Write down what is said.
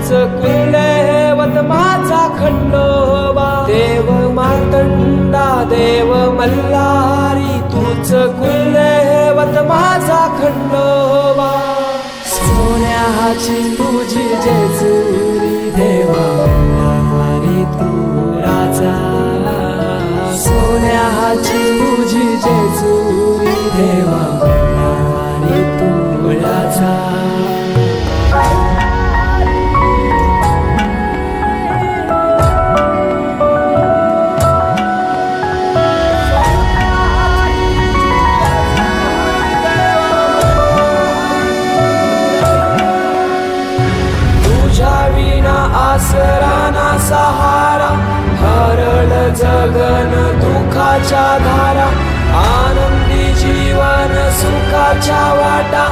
तूच कुलदैवत माझा खंडोबा। देव मातंडा देव मल्हारी तूच कुलदैवत माझा खंडोबा। सोन्याची तुझी जेजुरी देवा मल्हारी तू राजा। सोन्याची तुझी जेजुरी देवा मल्हारी तू राजा। आसरा ना सहारा हरळ जगन दुखाच्या धारा। आनंदी जीवन सुखाच्या वाटा